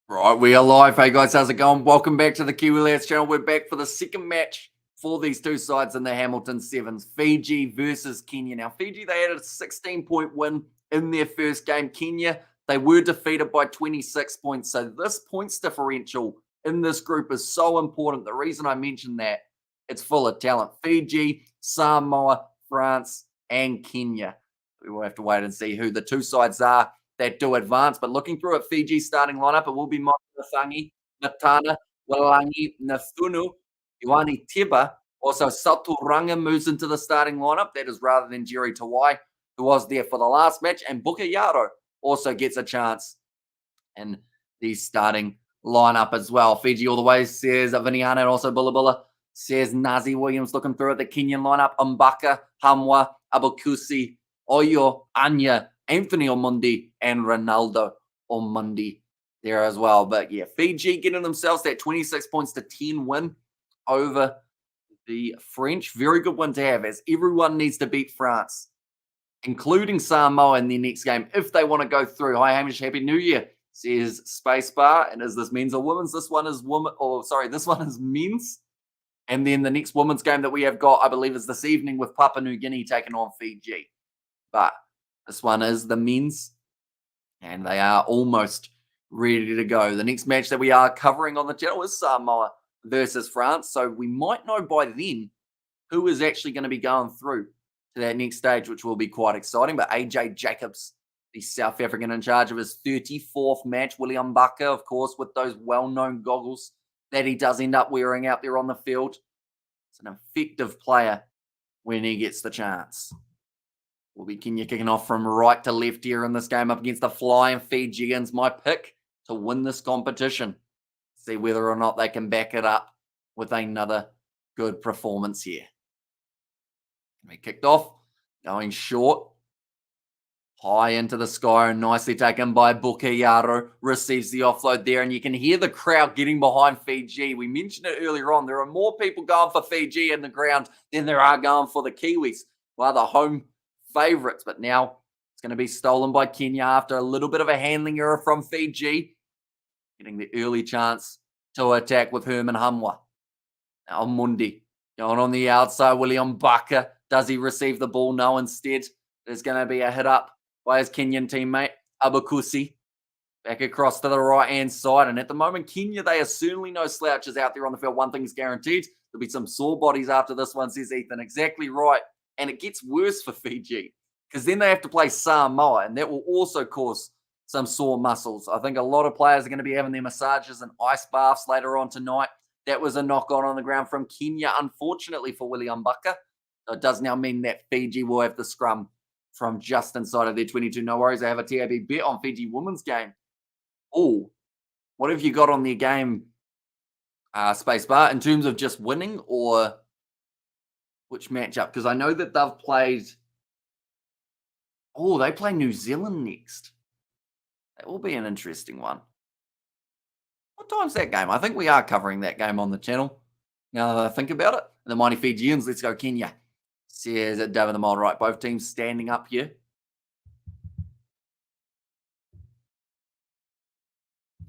Right, we are live. Hey guys, how's it going? Welcome back to the Kiwi Lads channel. We're back for the second match for these two sides in the Hamilton Sevens. Fiji versus Kenya. Now, Fiji, they had a 16-point win in their first game. Kenya, they were defeated by 26 points. So this points differential in this group is so important. The reason I mentioned that, it's full of talent. Fiji, Samoa, France, and Kenya. We will have to wait and see who the two sides are that do advance. But looking through at Fiji's starting lineup, it will be Mike Nasangi, Natana, Walangi, Nathunu, Ioani Tiba. Also, Saturanga moves into the starting lineup. That is rather than Jerry Tawai, who was there for the last match. And Bukayaro also gets a chance in the starting lineup as well. Fiji all the way says Viniana and also Bullabula says Nazi Williams. Looking through at the Kenyan lineup, Mbaka, Hamwa, Abukusi, Oyo, Anya, Anthony Omundi, and Ronaldo Omundi there as well. But yeah, Fiji getting themselves that 26 points to 10 win over the French. Very good one to have, as everyone needs to beat France, including Samoa in their next game if they want to go through. Hi Hamish, Happy New Year, says Spacebar. And is this men's or women's? This one is woman. Oh, sorry, this one is men's. And then the next women's game that we have got, I believe, is this evening with Papua New Guinea taking on Fiji. But this one is the men's, and they are almost ready to go. The next match that we are covering on the channel is Samoa versus France. So we might know by then who is actually going to be going through to that next stage, which will be quite exciting. But AJ Jacobs, the South African in charge of his 34th match, William Bucker, of course, with those well-known goggles that he does end up wearing out there on the field. It's an effective player when he gets the chance. Will be Kenya kicking off from right to left here in this game up against the Flying Fijians. My pick to win this competition. See whether or not they can back it up with another good performance here. We kicked off, going short. High into the sky and nicely taken by Bukayaro. Receives the offload there, and you can hear the crowd getting behind Fiji. We mentioned it earlier on. There are more people going for Fiji in the ground than there are going for the Kiwis. Well, the home favourites, but now it's going to be stolen by Kenya after a little bit of a handling error from Fiji. Getting the early chance to attack with Herman Hamwa. Now Mundi going on the outside. William Bucker. Does he receive the ball? No, instead there's going to be a hit up by his Kenyan teammate, Abukusi. Back across to the right-hand side. And at the moment, Kenya, they are certainly no slouches out there on the field. One thing is guaranteed. There'll be some sore bodies after this one, says Ethan. Exactly right. And it gets worse for Fiji, because then they have to play Samoa, and that will also cause some sore muscles. I think a lot of players are going to be having their massages and ice baths later on tonight. That was a knock-on the ground from Kenya, unfortunately for William Bucker. So it does now mean that Fiji will have the scrum from just inside of their 22. No worries, I have a TAB bet on Fiji women's game. Oh, what have you got on their game, Spacebar, in terms of just winning or which matchup? Because I know that they've played... Oh, they play New Zealand next. That will be an interesting one. What time's that game? I think we are covering that game on the channel, now that I think about it. The mighty Fijians, let's go Kenya. Says David the Mold. Right, both teams standing up here.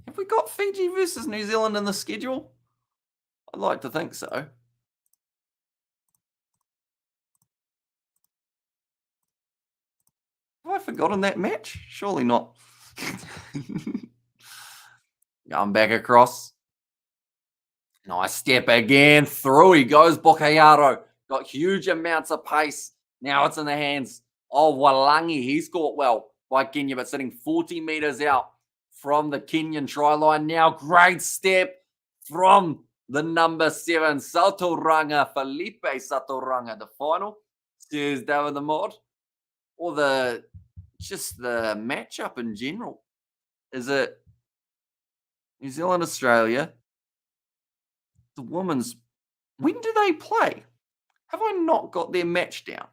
Have we got Fiji versus New Zealand in the schedule? I'd like to think so. Have I forgotten that match? Surely not. Going back across. Nice step again. Through he goes, Bukayaro. Got huge amounts of pace. Now it's in the hands of Walangi. He scored well by Kenya, but sitting 40 meters out from the Kenyan try line. Now great step from the number 7, Saturanga, Felipe Saturanga. The final, says David the Mod. Or just the matchup in general. Is it New Zealand, Australia? The women's, when do they play? Have I not got their match down?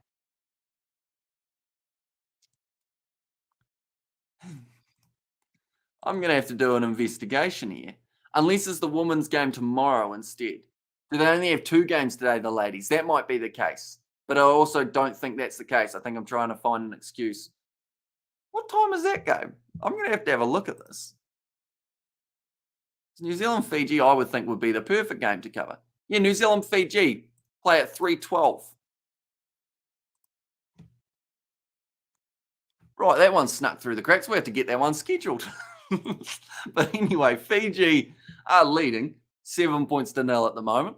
I'm going to have to do an investigation here. Unless it's the women's game tomorrow instead. Do they only have 2 games today, the ladies? That might be the case. But I also don't think that's the case. I think I'm trying to find an excuse. What time is that game? I'm going to have a look at this. New Zealand Fiji, I would think, would be the perfect game to cover. Yeah, New Zealand Fiji play at 3:12. Right, that one snuck through the cracks. We have to get that one scheduled. But anyway, Fiji are leading 7 points to 0 at the moment.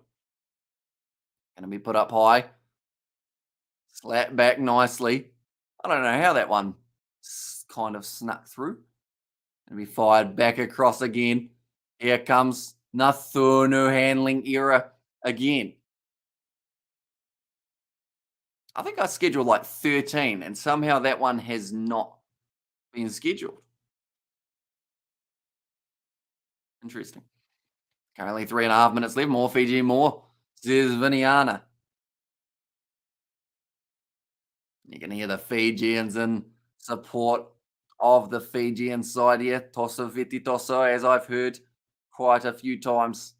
Going to be put up high, slap back nicely. I don't know how that one kind of snuck through. Going to be fired back across again. Here comes Nathunu handling error again. I think I scheduled like 13, and somehow that one has not been scheduled. Interesting. Currently 3.5 minutes left. More Fiji, more Zizviniana. You can hear the Fijians in support of the Fijian side here. Tosso Viti Tosso, as I've heard quite a few times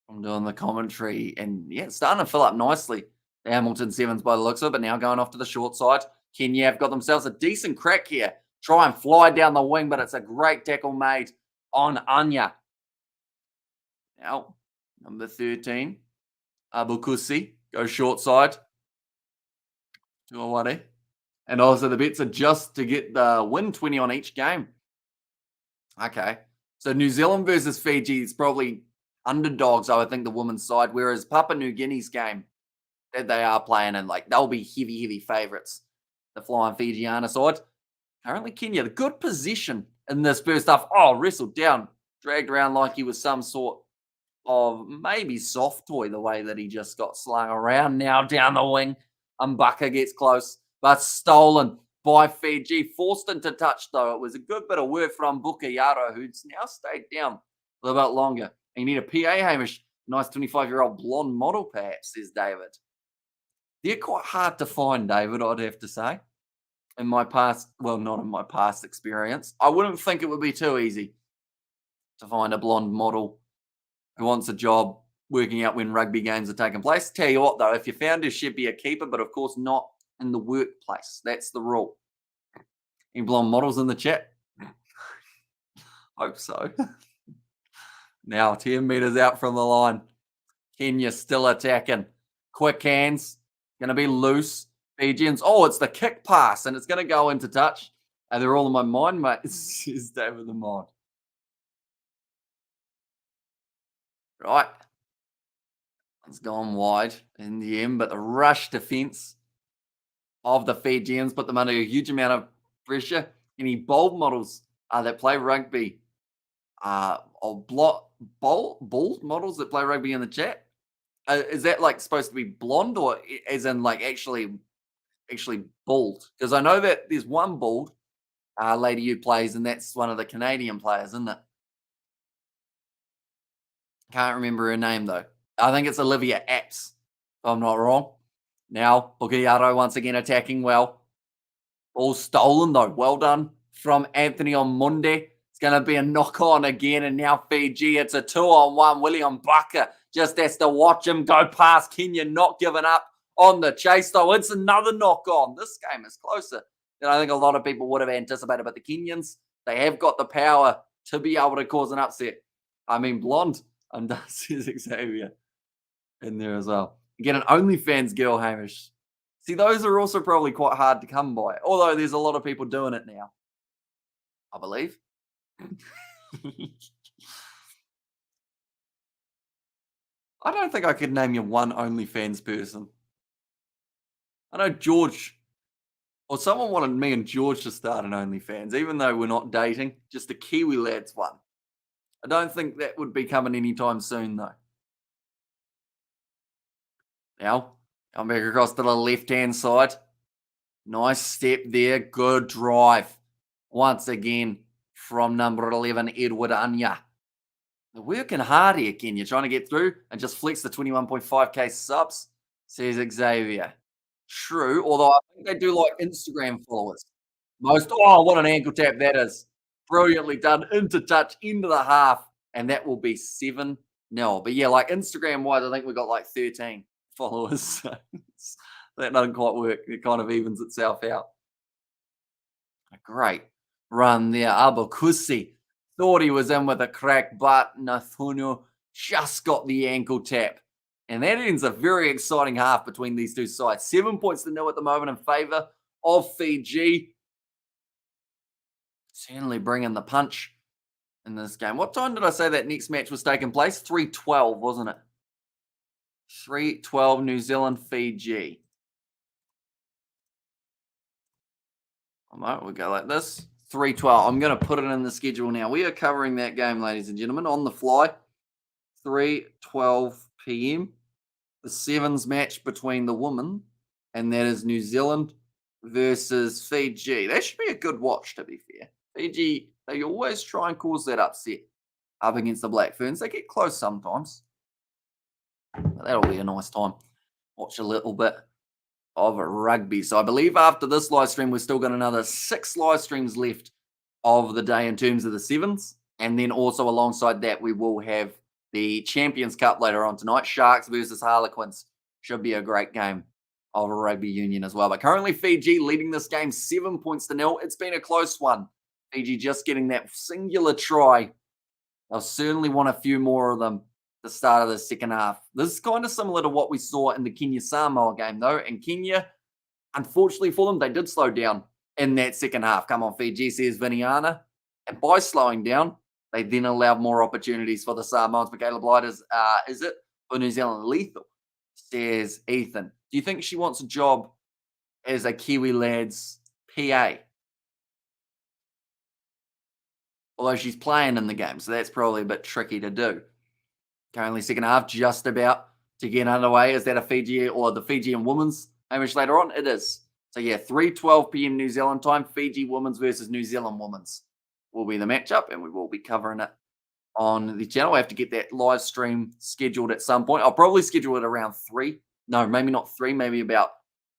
from doing the commentary. And yeah, it's starting to fill up nicely. The Hamilton Sevens by the looks of it, but now going off to the short side. Kenya have got themselves a decent crack here. Try and fly down the wing, but it's a great tackle made on Anya. Now, number 13, Abukusi, goes short side to Awade. And also the bets are just to get the win 20 on each game. Okay. So New Zealand versus Fiji is probably underdogs, I would think, the women's side, whereas Papua New Guinea's game that they are playing in, like, they'll be heavy, heavy favourites. The Flying Fijiana side. Currently Kenya, the good position in this first half. Oh, wrestled down, dragged around like he was some sort of maybe soft toy, the way that he just got slung around. Now down the wing, Mbaka gets close, but stolen by Fiji. Forced into touch, though. It was a good bit of work from Bukayaro, who's now stayed down a little bit longer. And you need a PA, Hamish. Nice 25-year-old blonde model, perhaps, says David. They're quite hard to find, David, I'd have to say. In my past, well, not in my past experience. I wouldn't think it would be too easy to find a blonde model who wants a job working out when rugby games are taking place. Tell you what, though, if you found her, she'd be a keeper, but of course not in the workplace. That's the rule. Any blonde models in the chat? Hope so. Now, 10 metres out from the line. Kenya still attacking. Quick hands. Going to be loose. Fijians. Oh, it's the kick pass, and it's going to go into touch. And they're all in my mind, mate, says David the Mod. Right. It's gone wide in the end, but the rush defense of the Fijians put them under a huge amount of pressure. Any bold models that play rugby, or bold models that play rugby in the chat? Is that like supposed to be blonde, or as in like actually bald? Because I know that there's one bald lady who plays, and that's one of the Canadian players, isn't it? Can't remember her name though. I think it's Olivia Apps, if I'm not wrong. Now, Bukayaro once again attacking well. All stolen though. Well done from Anthony on Monday. It's going to be a knock on again, and now Fiji. It's a 2-on-1. William Bucker just has to watch him go past Kenya, not giving up on the chase though. It's another knock on. This game is closer than I think a lot of people would have anticipated. But the Kenyans, they have got the power to be able to cause an upset. I mean, blonde, and says Xavier in there as well. Get an OnlyFans girl, Hamish. See, those are also probably quite hard to come by, although there's a lot of people doing it now, I believe. I don't think I could name you one OnlyFans person. I know George, or someone wanted me and George to start an OnlyFans, even though we're not dating, just the Kiwi lads one. I don't think that would be coming anytime soon, though. Now, come back across to the left-hand side. Nice step there. Good drive. Once again, from number 11, Edward Anya. They're working hard here, Kenya, trying to get through and just flex the 21.5k subs, says Xavier. True, although I think they do like Instagram followers. Oh, what an ankle tap that is. Brilliantly done. Into touch, into the half, and that will be 7-0. But yeah, like Instagram-wise, I think we've got like 13 followers. So that doesn't quite work. It kind of evens itself out. A great run there. Abukusi thought he was in with a crack, but Nathuno just got the ankle tap. And that ends a very exciting half between these two sides. 7 points to nil at the moment in favour of Fiji. Certainly bringing the punch in this game. What time did I say that next match was taking place? 3:12, wasn't it? 3:12 New Zealand, Fiji. All right, we'll go like this. 3:12. I'm going to put it in the schedule now. We are covering that game, ladies and gentlemen, on the fly. 3:12 p.m. The Sevens match between the women, and that is New Zealand versus Fiji. That should be a good watch, to be fair. Fiji, they always try and cause that upset up against the Black Ferns. They get close sometimes. But that'll be a nice time. Watch a little bit of rugby. So I believe after this live stream, we've still got another 6 live streams left of the day in terms of the Sevens. And then also alongside that, we will have the Champions Cup later on tonight. Sharks versus Harlequins. Should be a great game of rugby union as well. But currently Fiji leading this game 7 points to nil. It's been a close one. Fiji just getting that singular try. They'll certainly want a few more of them at the start of the second half. This is kind of similar to what we saw in the Kenya Samoa game though. And Kenya, unfortunately for them, they did slow down in that second half. Come on, Fiji, says Viniana. And by slowing down, they then allowed more opportunities for the Samoans. Michaela Blythe is it for New Zealand lethal, says Ethan. Do you think she wants a job as a Kiwi Lads PA? Although she's playing in the game, so that's probably a bit tricky to do. Currently second half just about to get underway. Is that a Fiji or the Fijian women's Hamish later on? It is. So yeah, 3:12 p.m. New Zealand time. Fiji women's versus New Zealand women's will be the matchup, and we will be covering it on the channel. I have to get that live stream scheduled at some point. I'll probably schedule it around 3. No, maybe not 3, maybe about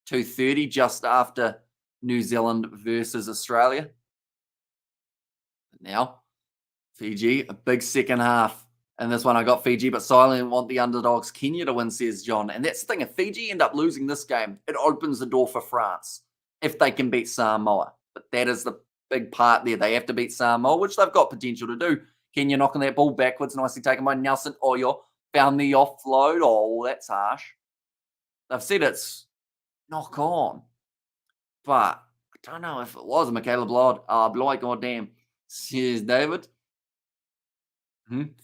2:30, just after New Zealand versus Australia. Now, Fiji, a big second half. And this one I got Fiji, but silently want the underdogs Kenya to win, says John. And that's the thing. If Fiji end up losing this game, it opens the door for France if they can beat Samoa. But that is the big part there. They have to beat Samoa, which they've got potential to do. Kenya knocking that ball backwards, nicely taken by Nelson Oyo. Found the offload. Oh, that's harsh. They've said it's knock on. But I don't know if it was Michaela Blythe, goddamn, says David.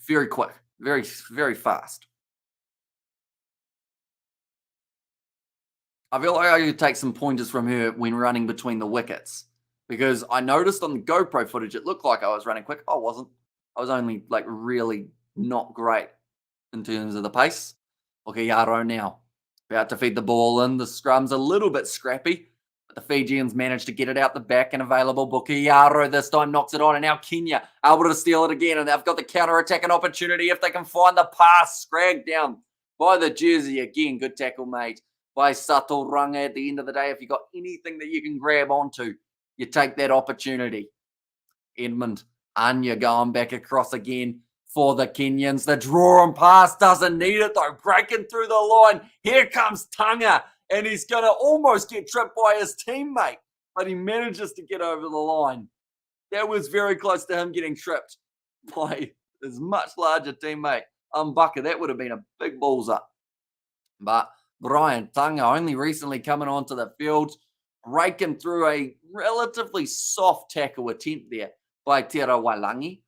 Very quick. Very, very fast. I feel like I could take some pointers from her when running between the wickets. Because I noticed on the GoPro footage, it looked like I was running quick. I wasn't. I was only like really not great in terms of the pace. Okayaro now. About to feed the ball in. The scrum's a little bit scrappy. But the Fijians managed to get it out the back and available. Bukiyaro this time knocks it on. And now Kenya able to steal it again. And they've got the counter-attacking opportunity if they can find the pass. Scragged down by the jersey again. Good tackle made by Sato Ranga. At the end of the day, if you got anything that you can grab onto, you take that opportunity. Edmund Anya going back across again for the Kenyans. The draw and pass doesn't need it though. Breaking through the line. Here comes Tanga. And he's going to almost get tripped by his teammate. But he manages to get over the line. That was very close to him getting tripped by his much larger teammate, Bucker. That would have been a big balls up. But Brian Tanga only recently coming onto the field, breaking through a relatively soft tackle attempt there by Tera Wailangi.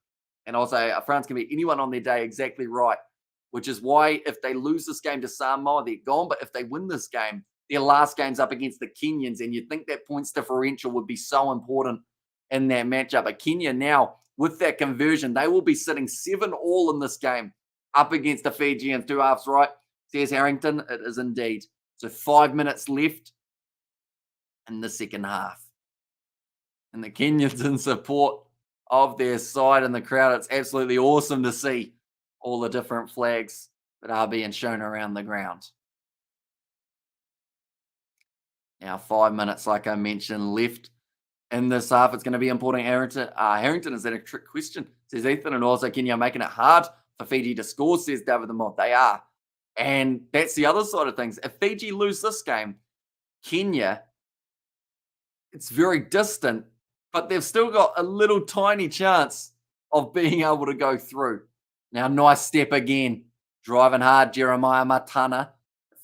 And also, France can beat anyone on their day exactly right, which is why if they lose this game to Samoa, they're gone. But if they win this game, their last game's up against the Kenyans, and you'd think that points differential would be so important in that matchup. But Kenya now, with that conversion, they will be sitting 7-all in this game up against the Fijians. 2 halves right, says Harrington. It is indeed. So 5 minutes left in the second half. And the Kenyans in support of their side in the crowd. It's absolutely awesome to see all the different flags that are being shown around the ground. Now 5 minutes, like I mentioned, left in this half. It's going to be important. Harrington, is that a trick question? Says Ethan. And also Kenya making it hard for Fiji to score, says David the Mod. They are. And that's the other side of things. If Fiji lose this game, Kenya, it's very distant, but they've still got a little tiny chance of being able to go through. Now, nice step again. Driving hard, Jeremiah Matana.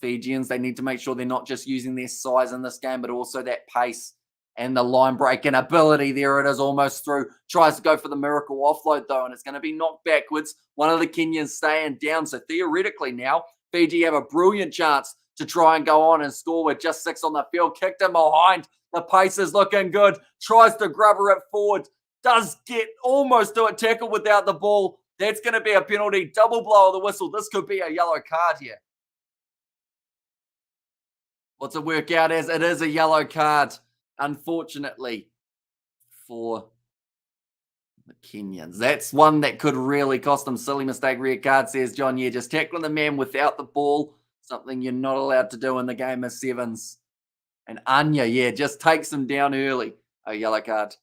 Fijians, they need to make sure they're not just using their size in this game, but also that pace and the line breaking ability. There it is, almost through. Tries to go for the miracle offload, though, and it's going to be knocked backwards. One of the Kenyans staying down. So theoretically now, Fiji have a brilliant chance to try and go on and score with just 6 on the field. Kicked him behind. The pace is looking good. Tries to grubber it forward. Does get almost to a tackle without the ball. That's going to be a penalty. Double blow of the whistle. This could be a yellow card here. What's it work out as? It is a yellow card, unfortunately, for the Kenyans. That's one that could really cost them. Silly mistake, red card, says John. Yeah, just tackling the man without the ball. Something you're not allowed to do in the game of sevens. And Anya, yeah, just takes him down early. A yellow card,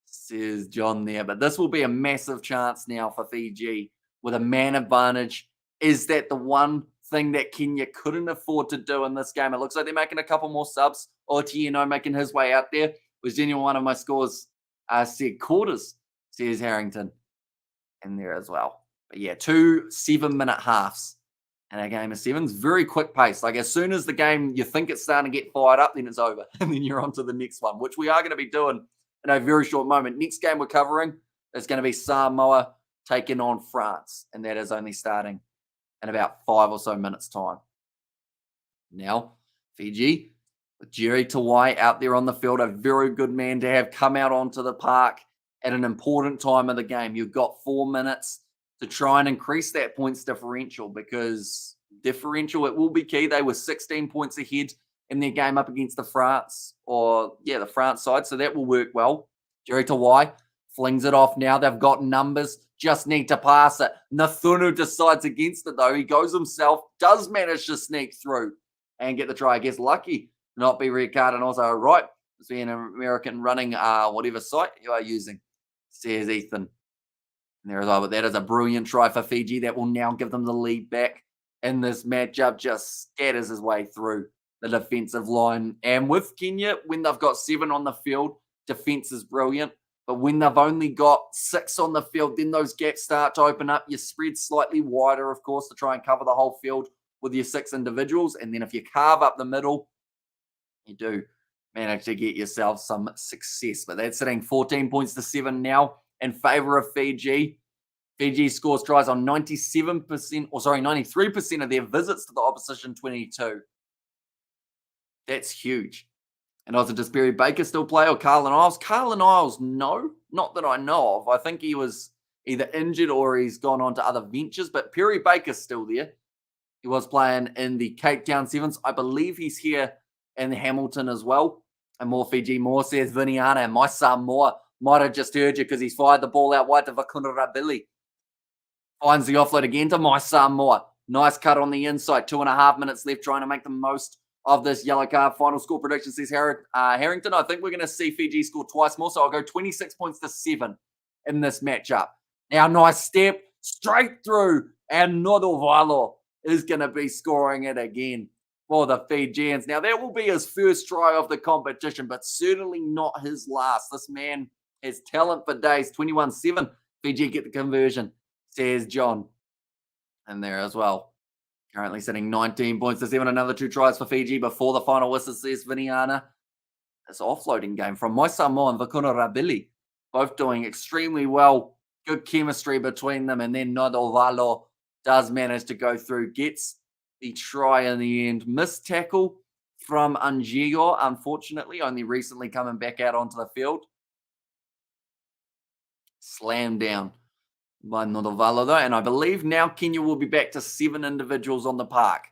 says John there. But this will be a massive chance now for Fiji with a man advantage. Is that the one thing that Kenya couldn't afford to do in this game? It looks like they're making a couple more subs. Otieno making his way out there. Was genuine one of my scores said quarters, says Harrington in there as well. But yeah, 2 7-minute halves in a game of sevens. Very quick pace. Like as soon as the game, you think it's starting to get fired up, then it's over. And then you're on to the next one, which we are going to be doing in a very short moment. Next game we're covering is going to be Samoa taking on France. And that is only starting in about 5 or so minutes time. Now, Fiji, with Jerry Tawai out there on the field, a very good man to have come out onto the park at an important time of the game. You've got 4 minutes to try and increase that points differential, because differential, it will be key. They were 16 points ahead in their game up against the France side, so that will work well. Jerry Tawai flings it off now. They've got numbers. Just need to pass it. Nathunu decides against it, though. He goes himself, does manage to sneak through and get the try. I guess lucky not be red card, and also right. It's being an American running whatever site you are using, says Ethan. And there as well. But that is a brilliant try for Fiji. That will now give them the lead back in this matchup. Just scatters his way through the defensive line. And with Kenya, when they've got 7 on the field, defense is brilliant. But when they've only got 6 on the field, then those gaps start to open up. You spread slightly wider, of course, to try and cover the whole field with your 6 individuals. And then if you carve up the middle, you do manage to get yourself some success. But that's sitting 14 points to 7 now in favor of Fiji. Fiji scores tries on 93% of their visits to the opposition 22. That's huge. And also, does Barry Baker still play, or Carlin Isles? Carlin Isles, no, not that I know of. I think he was either injured or he's gone on to other ventures, but Perry Baker's still there. He was playing in the Cape Town Sevens. I believe he's here in Hamilton as well. And more Fiji, more, says Viniana. And my son, more, might have just heard you because he's fired the ball out wide to Vakunarabili. Finds the offload again to my son, more. Nice cut on the inside. 2.5 minutes left, trying to make the most of this yellow card. Final score prediction, says Harrington. I think we're going to see Fiji score twice more, so I'll go 26 points to 7 in this matchup. Now, nice step straight through, and Nodovalo is going to be scoring it again for the Fijians. Now, that will be his first try of the competition, but certainly not his last. This man has talent for days. 21-7. Fiji get the conversion, says John. And there as well. Currently sitting 19 points to 7. Another 2 tries for Fiji before the final whistle, says Viniana. This offloading game from Moisamo and Vakunarabili, both doing extremely well. Good chemistry between them. And then Nodovalo does manage to go through, gets the try in the end. Missed tackle from Angigo, unfortunately, only recently coming back out onto the field. Slam down by Nodovalo, though. And I believe now Kenya will be back to 7 individuals on the park,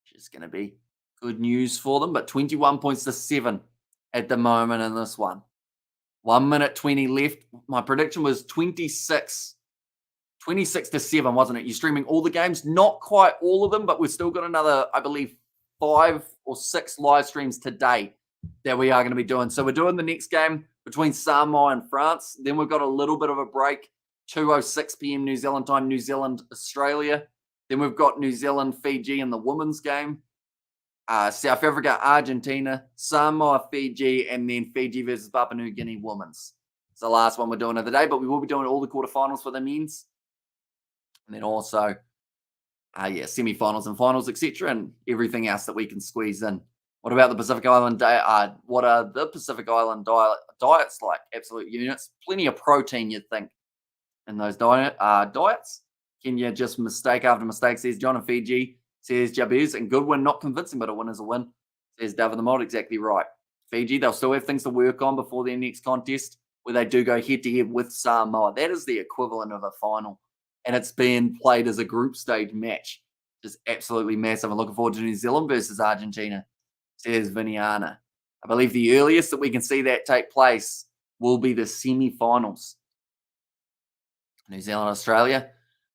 which is going to be good news for them. But 21 points to 7 at the moment in this one. 1 minute 20 left. My prediction was 26 to 7, wasn't it? You're streaming all the games, not quite all of them, but we've still got another, I believe, 5 or 6 live streams today that we are going to be doing. So we're doing the next game between Samoa and France. Then we've got a little bit of a break. 2:06 p.m. New Zealand time, New Zealand, Australia. Then we've got New Zealand, Fiji in the women's game. South Africa, Argentina, Samoa, Fiji, and then Fiji versus Papua New Guinea women's. It's the last one we're doing of the day, but we will be doing all the quarterfinals for the men's. And then also, semi-finals and finals, etc., and everything else that we can squeeze in. What about the Pacific Island day? What are the Pacific Island diets like? Absolute units. Plenty of protein, you'd think, in those diets. Kenya just mistake after mistake, says John, and Fiji, says Jabez, and good win, not convincing, but a win is a win, says David the Mod. Exactly right. Fiji, they'll still have things to work on before their next contest, where they do go head-to-head with Samoa. That is the equivalent of a final, and it's being played as a group stage match. Just absolutely massive. I'm looking forward to New Zealand versus Argentina, says Viniana. I believe the earliest that we can see that take place will be the semi-finals. New Zealand, Australia,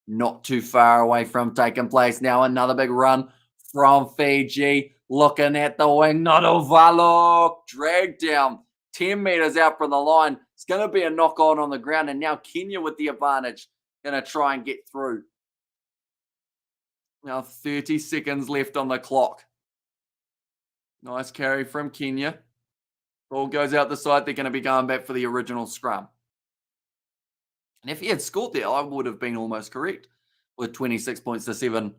not too far away from taking place. Now another big run from Fiji. Looking at the wing, Nadovalo, dragged down 10 meters out from the line. It's going to be a knock on the ground, and now Kenya with the advantage, going to try and get through. Now 30 seconds left on the clock. Nice carry from Kenya. Ball goes out the side. They're going to be going back for the original scrum. And if he had scored there, I would have been almost correct with 26 points to 7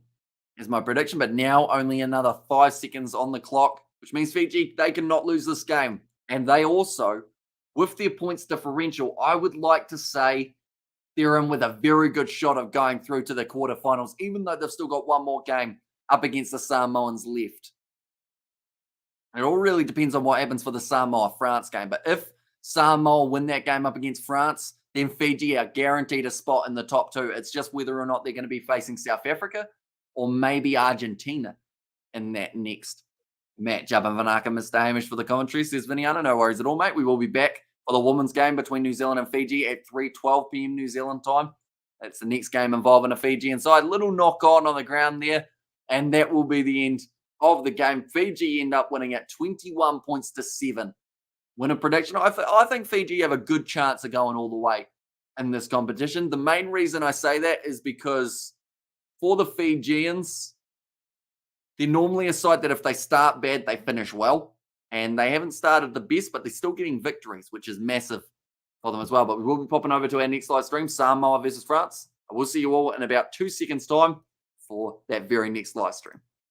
is my prediction. But now only another 5 seconds on the clock, which means Fiji, they cannot lose this game. And they also, with their points differential, I would like to say they're in with a very good shot of going through to the quarterfinals, even though they've still got one more game up against the Samoans left. It all really depends on what happens for the Samoa-France game. But if Samoa win that game up against France, then Fiji are guaranteed a spot in the top 2. It's just whether or not they're going to be facing South Africa or maybe Argentina in that next matchup. And Vanaka, Mr. Hamish for the commentary, says Viniana, no worries at all, mate. We will be back for the women's game between New Zealand and Fiji at 3:12 p.m. New Zealand time. That's the next game involving a Fijian side. Little knock on the ground there, and that will be the end of the game. Fiji end up winning at 21 points to 7. Win a prediction. I think Fiji have a good chance of going all the way in this competition. The main reason I say that is because for the Fijians, they're normally a side that if they start bad, they finish well. And they haven't started the best, but they're still getting victories, which is massive for them as well. But we will be popping over to our next live stream, Samoa versus France. I will see you all in about 2 seconds' time for that very next live stream.